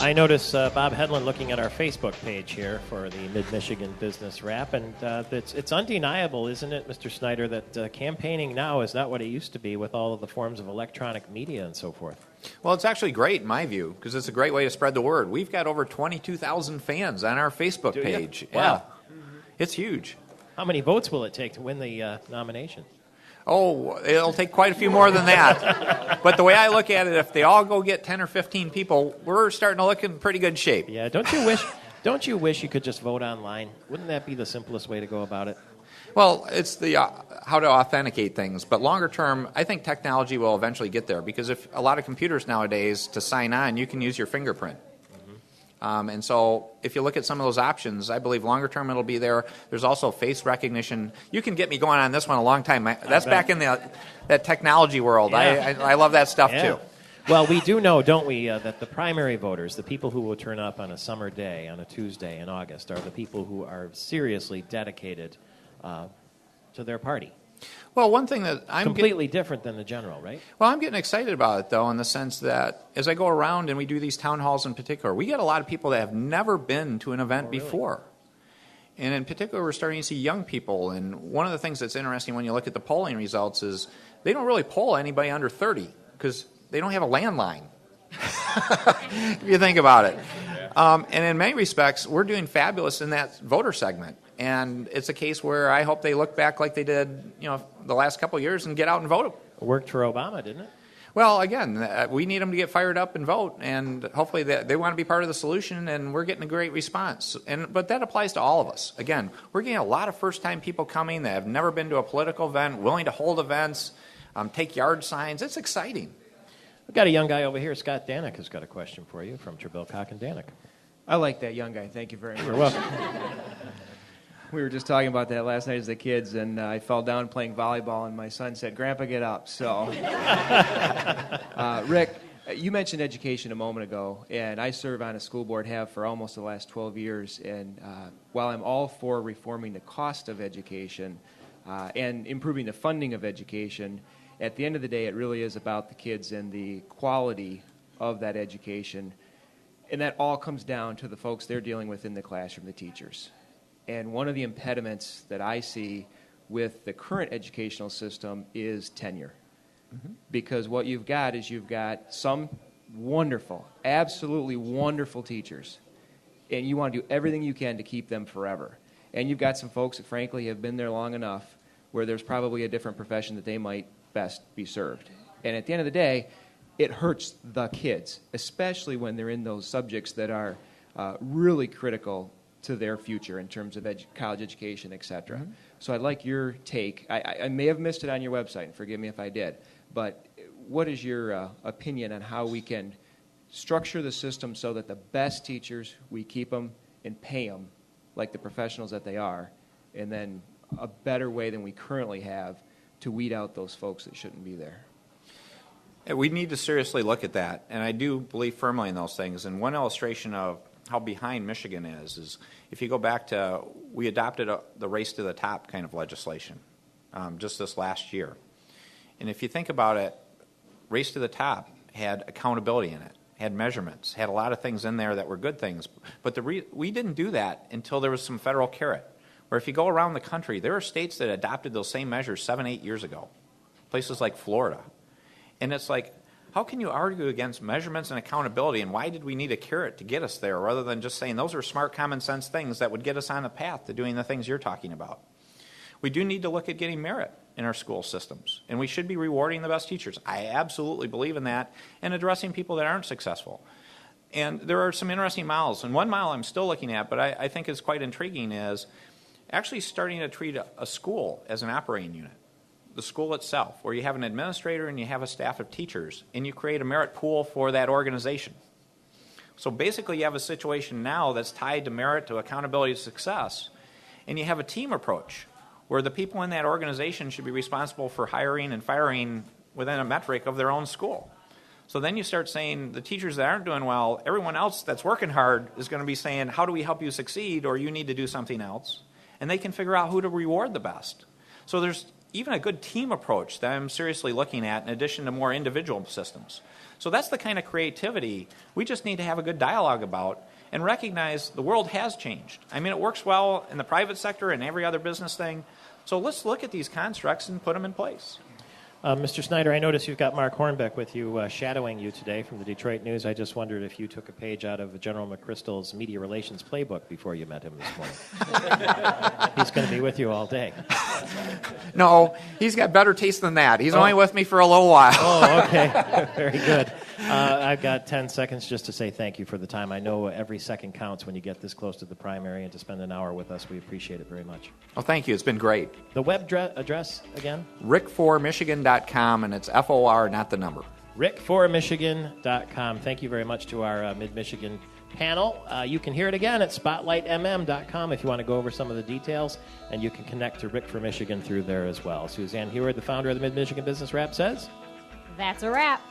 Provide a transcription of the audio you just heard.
I notice Bob Hedlund looking at our Facebook page here for the Mid-Michigan Business Wrap, and it's undeniable, isn't it, Mr. Snyder, that campaigning now is not what it used to be with all of the forms of electronic media and so forth. Well, it's actually great in my view because it's a great way to spread the word. We've got over 22,000 fans on our Facebook page. Wow. Yeah, it's huge. How many votes will it take to win the nomination? Oh, it'll take quite a few more than that. But the way I look at it, if they all go get 10 or 15 people, we're starting to look in pretty good shape. Yeah, don't you wish you could just vote online? Wouldn't that be the simplest way to go about it? Well, it's the how to authenticate things. But longer term, I think technology will eventually get there because if a lot of computers nowadays, to sign on, you can use your fingerprint. And so if you look at some of those options, I believe longer term it'll be there. There's also face recognition. You can get me going on this one a long time. That's back in that technology world. Yeah. I love that stuff too. Well, we do know, don't we, that the primary voters, the people who will turn up on a summer day, on a Tuesday in August, are the people who are seriously dedicated to their party. Well, one thing that I'm completely different than the general, right? Well, I'm getting excited about it, though, in the sense that as I go around and we do these town halls in particular, we get a lot of people that have never been to an event before. And in particular, we're starting to see young people. And one of the things that's interesting when you look at the polling results is they don't really poll anybody under 30 because they don't have a landline, if you think about it. And in many respects, we're doing fabulous in that voter segment. And it's a case where I hope they look back like they did, the last couple of years and get out and vote. It worked for Obama, didn't it? Well, again, we need them to get fired up and vote, and hopefully they want to be part of the solution, and we're getting a great response. But that applies to all of us. Again, we're getting a lot of first-time people coming that have never been to a political event, willing to hold events, take yard signs. It's exciting. We've got a young guy over here, Scott Danick, has got a question for you from Trebilcock and Danick. I like that young guy. Thank you very much. You're welcome. We were just talking about that last night as the kids, and I fell down playing volleyball, and my son said, "Grandpa, get up." So, Rick, you mentioned education a moment ago, and I serve on a school board, have for almost the last 12 years, and while I'm all for reforming the cost of education and improving the funding of education, at the end of the day, it really is about the kids and the quality of that education, and that all comes down to the folks they're dealing with in the classroom, the teachers. And one of the impediments that I see with the current educational system is tenure. Mm-hmm. Because what you've got is you've got some wonderful, absolutely wonderful teachers, and you want to do everything you can to keep them forever. And you've got some folks that, frankly, have been there long enough where there's probably a different profession that they might best be served. And at the end of the day, it hurts the kids, especially when they're in those subjects that are really critical to their future in terms of college education, et cetera. Mm-hmm. So I'd like your take. I may have missed it on your website, and forgive me if I did, but what is your opinion on how we can structure the system so that the best teachers, we keep them and pay them like the professionals that they are, and then a better way than we currently have to weed out those folks that shouldn't be there? We need to seriously look at that, and I do believe firmly in those things. And one illustration of how behind Michigan is if you go back to, we adopted the race to the top kind of legislation just this last year. And if you think about it, race to the top had accountability in it, had measurements, had a lot of things in there that were good things. But we didn't do that until there was some federal carrot. Where if you go around the country, there are states that adopted those same measures 7-8 years ago, places like Florida. And it's like, how can you argue against measurements and accountability, and why did we need a carrot to get us there rather than just saying those are smart, common sense things that would get us on the path to doing the things you're talking about? We do need to look at getting merit in our school systems, and we should be rewarding the best teachers. I absolutely believe in that, and addressing people that aren't successful. And there are some interesting models, and one model I'm still looking at, but I think is quite intriguing, is actually starting to treat a school as an operating unit. The school itself, where you have an administrator and you have a staff of teachers, and you create a merit pool for that organization. So basically you have a situation now that's tied to merit, to accountability, to success, and you have a team approach where the people in that organization should be responsible for hiring and firing within a metric of their own school. So then you start saying the teachers that aren't doing well, everyone else that's working hard is going to be saying, how do we help you succeed, or you need to do something else, and they can figure out who to reward the best. So there's even a good team approach that I'm seriously looking at in addition to more individual systems. So that's the kind of creativity we just need to have a good dialogue about and recognize the world has changed. I mean, it works well in the private sector and every other business thing. So let's look at these constructs and put them in place. Mr. Snyder, I notice you've got Mark Hornbeck with you, shadowing you today from the Detroit News. I just wondered if you took a page out of General McChrystal's media relations playbook before you met him this morning. He's going to be with you all day. No, he's got better taste than that. He's only with me for a little while. Oh, okay. Very good. I've got 10 seconds just to say thank you for the time. I know every second counts when you get this close to the primary, and to spend an hour with us, we appreciate it very much. Well, thank you. It's been great. The web address again? rick4michigan.com, and it's FOR, not the number. rick4michigan.com. Thank you very much to our Mid-Michigan panel. You can hear it again at spotlightmm.com if you want to go over some of the details, and you can connect to Rick for Michigan through there as well. Suzanne Heward, the founder of the Mid-Michigan Business Wrap, says... That's a wrap.